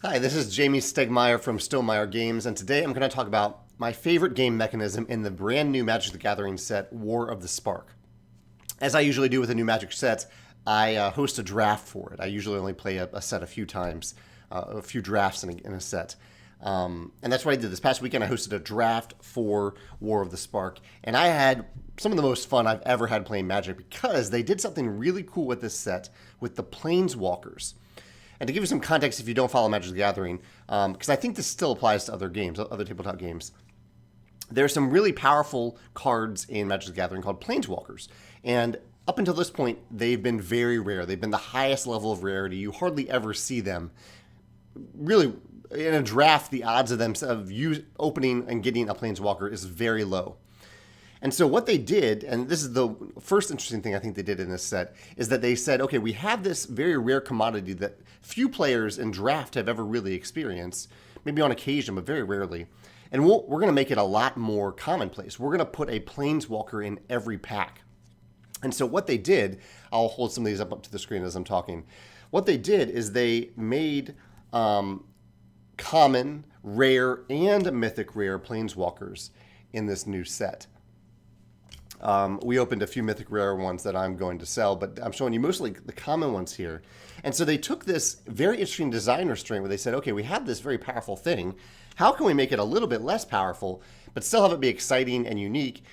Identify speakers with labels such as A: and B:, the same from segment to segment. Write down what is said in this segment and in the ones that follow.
A: Hi, this is Jamey Stegmeyer from Stonemaier Games, and today I'm going to talk about my favorite game mechanism in the brand new Magic the Gathering set, War of the Spark. As I usually do with a new Magic set, I host a draft for it. I usually only play a set a few times, a few drafts in a set. And that's what I did. This past weekend, I hosted a draft for War of the Spark, and I had some of the most fun I've ever had playing Magic because they did something really cool with this set with the Planeswalkers. And to give you some context, if you don't follow Magic the Gathering, because I think this still applies to other games, other tabletop games, there are some really powerful cards in Magic the Gathering called Planeswalkers. And up until this point, they've been very rare. They've been the highest level of rarity. You hardly ever see them. Really, in a draft, the odds of them of you opening and getting a Planeswalker is very low. And so what they did, and this is the first interesting thing I think they did in this set, is that they said, okay, we have this very rare commodity that few players in draft have ever really experienced, maybe on occasion, but very rarely. And we're going to make it a lot more commonplace. We're going to put a Planeswalker in every pack. And so what they did, I'll hold some of these up to the screen as I'm talking. What they did is they made common, rare, and mythic rare Planeswalkers in this new set. We opened a few mythic rare ones that I'm going to sell, but I'm showing you mostly the common ones here. And so they took this very interesting design restraint where they said, okay, we have this very powerful thing. How can we make it a little bit less powerful, but still have it be exciting and unique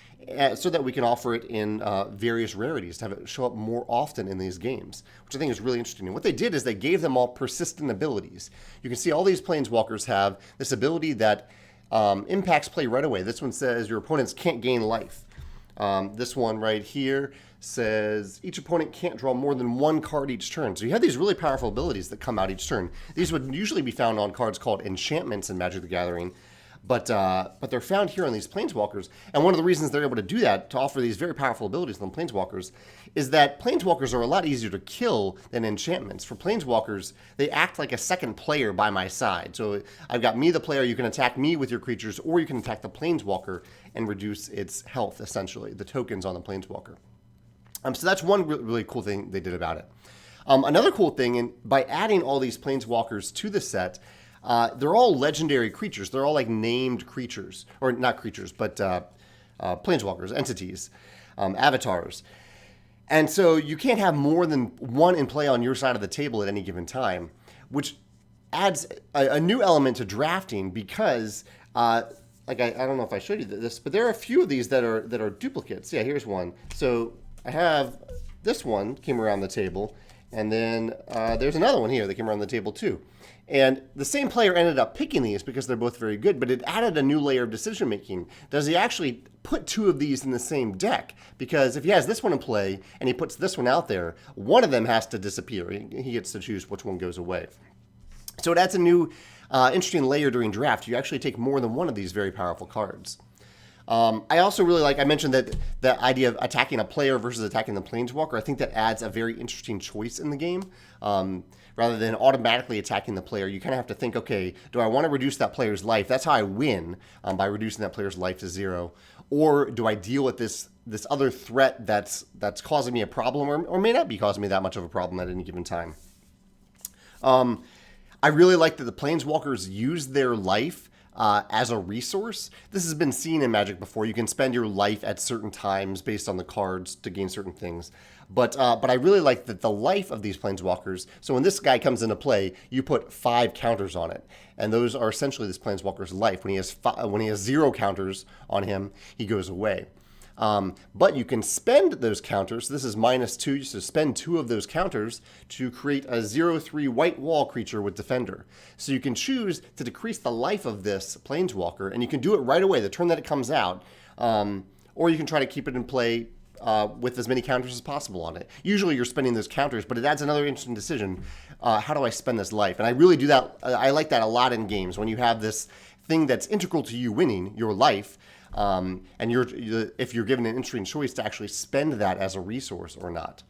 A: so that we can offer it in various rarities to have it show up more often in these games, which I think is really interesting. And what they did is they gave them all persistent abilities. You can see all these Planeswalkers have this ability that impacts play right away. This one says your opponents can't gain life. This one right here says each opponent can't draw more than one card each turn. So you have these really powerful abilities that come out each turn. These would usually be found on cards called enchantments in Magic the Gathering, but they're found here on these Planeswalkers. And one of the reasons they're able to do that, to offer these very powerful abilities on Planeswalkers, is that Planeswalkers are a lot easier to kill than enchantments. For Planeswalkers, they act like a second player by my side. So I've got me, the player, you can attack me with your creatures, or you can attack the Planeswalker and reduce its health, essentially, the tokens on the Planeswalker. So that's one really cool thing they did about it. Another cool thing, and by adding all these Planeswalkers to the set, they're all legendary creatures. They're all like named creatures, or not creatures, but Planeswalkers, entities, avatars. And so you can't have more than one in play on your side of the table at any given time, which adds a new element to drafting because, like I don't know if I showed you this, but there are a few of these that are duplicates. Yeah, here's one. So I have this one came around the table, and then there's another one here that came around the table too. And the same player ended up picking these because they're both very good, but it added a new layer of decision making. Does he actually put two of these in the same deck? Because if he has this one in play and he puts this one out there, one of them has to disappear. He gets to choose which one goes away. So it adds a new interesting layer during draft. You actually take more than one of these very powerful cards. I also really like, I mentioned that the idea of attacking a player versus attacking the Planeswalker, I think that adds a very interesting choice in the game. Rather than automatically attacking the player, you kind of have to think, okay, do I want to reduce that player's life? That's how I win, by reducing that player's life to 0. Or do I deal with this other threat that's causing me a problem or may not be causing me that much of a problem at any given time? I really like that the Planeswalkers use their life as a resource. This has been seen in Magic before. You can spend your life at certain times based on the cards to gain certain things. But I really like that the life of these Planeswalkers, so when this guy comes into play, you put 5 counters on it. And those are essentially this Planeswalker's life. When he has 0 counters on him, he goes away. But you can spend those counters. This is -2, so spend 2 of those counters to create a 0/3 white wall creature with Defender. So you can choose to decrease the life of this Planeswalker, and you can do it right away, the turn that it comes out. Or you can try to keep it in play with as many counters as possible on it. Usually you're spending those counters, but it adds another interesting decision. How do I spend this life? And I really do that. I like that a lot in games when you have this thing that's integral to you winning, your life. And if you're given an interesting choice to actually spend that as a resource or not.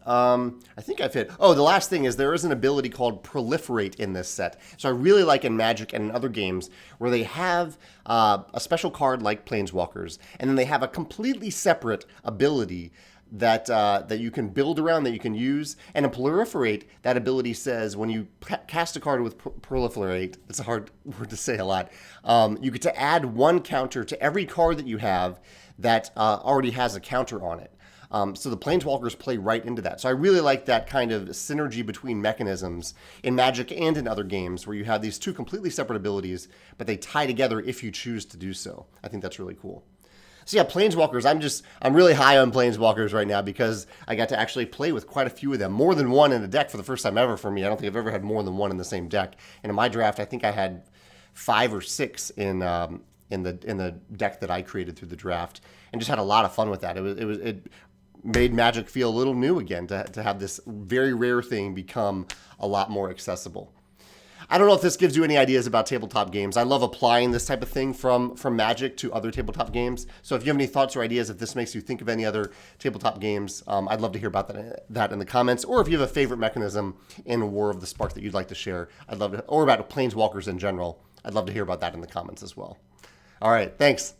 A: I think I've hit. Oh, the last thing is there is an ability called Proliferate in this set. So I really like in Magic and in other games where they have a special card like Planeswalkers, and then they have a completely separate ability that you can build around, that you can use. And in Proliferate, that ability says when you cast a card with Proliferate, it's a hard word to say a lot, you get to add 1 counter to every card that you have that already has a counter on it. So the Planeswalkers play right into that. So I really like that kind of synergy between mechanisms in Magic and in other games where you have these 2 completely separate abilities, but they tie together if you choose to do so. I think that's really cool. So yeah, Planeswalkers, I'm really high on Planeswalkers right now because I got to actually play with quite a few of them. More than 1 in a deck for the first time ever for me. I don't think I've ever had more than 1 in the same deck. And in my draft, I think I had 5 or 6 in the deck that I created through the draft, and just had a lot of fun with that. It made Magic feel a little new again to have this very rare thing become a lot more accessible. I don't know if this gives you any ideas about tabletop games. I love applying this type of thing from Magic to other tabletop games. So if you have any thoughts or ideas, if this makes you think of any other tabletop games, I'd love to hear about that in the comments. Or if you have a favorite mechanism in War of the Spark that you'd like to share, I'd love to, or about Planeswalkers in general, I'd love to hear about that in the comments as well. All right, thanks.